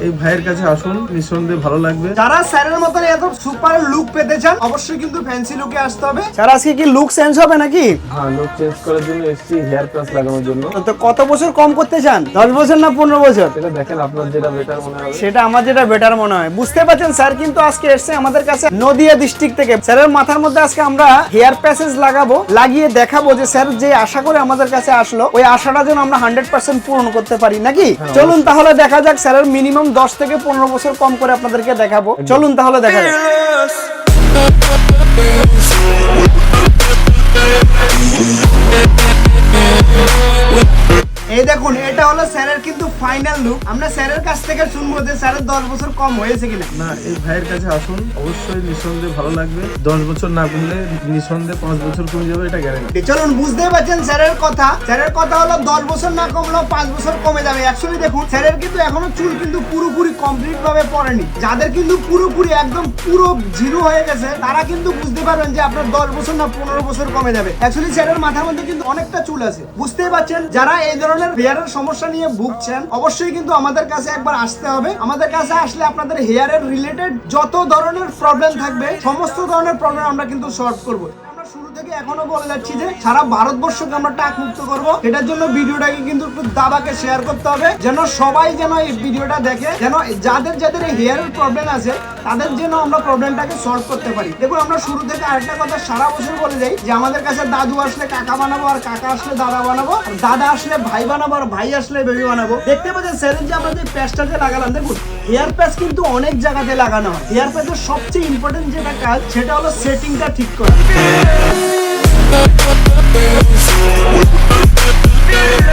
এই ভাইয়ের কাছে আসুন, নিঃসন্দেহে ভালো লাগবে। যারা স্যারের মতন এত সুপার লুক পেতে চান অবশ্যই কিন্তু ফ্যান্সি লুকে আসতে হবে। স্যার আজকে কি লুক চেঞ্জ হবে নাকি? হ্যাঁ, লুক চেঞ্জ করার জন্য এসেছি, হেয়ার প্লাস লাগানোর জন্য। তো কত বছর কম করতে চান? 10 বছর না 15 বছর? এটা দেখেন আপনার যেটা বেটার মনে হবে। সেটা আমার যেটা বেটার মনে হয়। বুঝতে পারছেন স্যার কিন্তু আজকে এসেছে আমাদের কাছে নদিয়া ডিস্ট্রিক্ট থেকে। স্যারের মাথার মধ্যে আজকে আমরা হেয়ার প্যাচেস লাগাবো, লাগিয়ে দেখাবো যে স্যার যে আশা করে আমাদের কাছে আসলো ওই আশাটা যেন আমরা 100% পূরণ করতে পারি নাকি। চলুন তাহলে দেখা যাক স্যারের মিনিমাম 10 থেকে 15 বছর কম করে আপনাদেরকে দেখাবো। চলুন তাহলে দেখা যাক। এই দেখুন, এটা হলো স্যারের কিন্তু ফাইনাল লুক। আমরা স্যারের কাছ থেকে শুনবো যে স্যারের 10 বছর কম হয়েছে কিনা। না, এই ভাইয়ের কাছে আসুন, অবশ্যই নিঃসন্দেহে ভালো লাগবে। 10 বছর না কমলে নিঃসন্দেহে 5 বছর কমে যাবে, এটা গ্যারান্টি। চলুন, বুঝতে পারছেন স্যারের কথা। স্যারের কথা হলো 10 বছর না কমলেও 5 বছর কমে যাবে। অ্যাকচুয়ালি দেখুন, স্যারের কিন্তু এখনো চুল কিন্তু পুরোপুরি কমপ্লিট ভাবে পড়েনি। যাদের কিন্তু পুরোপুরি একদম পুরো জিরো হয়ে গেছে তারা কিন্তু বুঝতে পারবেন যে আপনার 10 বছর না 15 বছর কমে যাবে। অ্যাকচুয়ালি স্যারের মাথার মধ্যে কিন্তু অনেকটা চুল আছে, বুঝতেই পারছেন। যারা এই ধরনের হেয়ারের সমস্যা নিয়ে ভুগছেন অবশ্যই কিন্তু আমাদের কাছে একবার আসতে হবে। আমাদের কাছে আসলে আপনাদের হেয়ারের রিলেটেড যত ধরনের প্রবলেম থাকবে সমস্ত ধরনের প্রবলেম আমরা কিন্তু সলভ করব। শুরু থেকে এখনো বলে যাচ্ছি যে সারা ভারতবর্ষকে আমরা টাক মুক্ত করব। এটার জন্য ভিডিওটাকে কিন্তু একটু দাবাকে শেয়ার করতে হবে, যেন সবাই যেন এই ভিডিওটা দেখে, যেন যাদের যাদের এই হেয়ারের প্রবলেম আছে তাদের জন্য আমরা প্রবলেমটাকে সলভ করতে পারি। দেখুন, আমরা শুরু থেকে আরেকটা কথা সারা বছর বলে যাই যে আমাদের কাছে দাদু আসলে কাকা বানাবো, আর কাকা আসলে দাদা বানাবো, আর দাদা আসলে ভাই বানাবো, আর ভাই আসলে বেবি বানাবো। দেখতে পাচ্ছেন স্যারের যে আমরা যে প্যাচটা যে লাগালাম, দেখুন হেয়ার প্যাচ কিন্তু অনেক জায়গাতে লাগানো হয়। হেয়ার প্যাচের সবচেয়ে ইম্পর্টেন্ট যেটা কাজ সেটা হলো সেটিংটা ঠিক করা।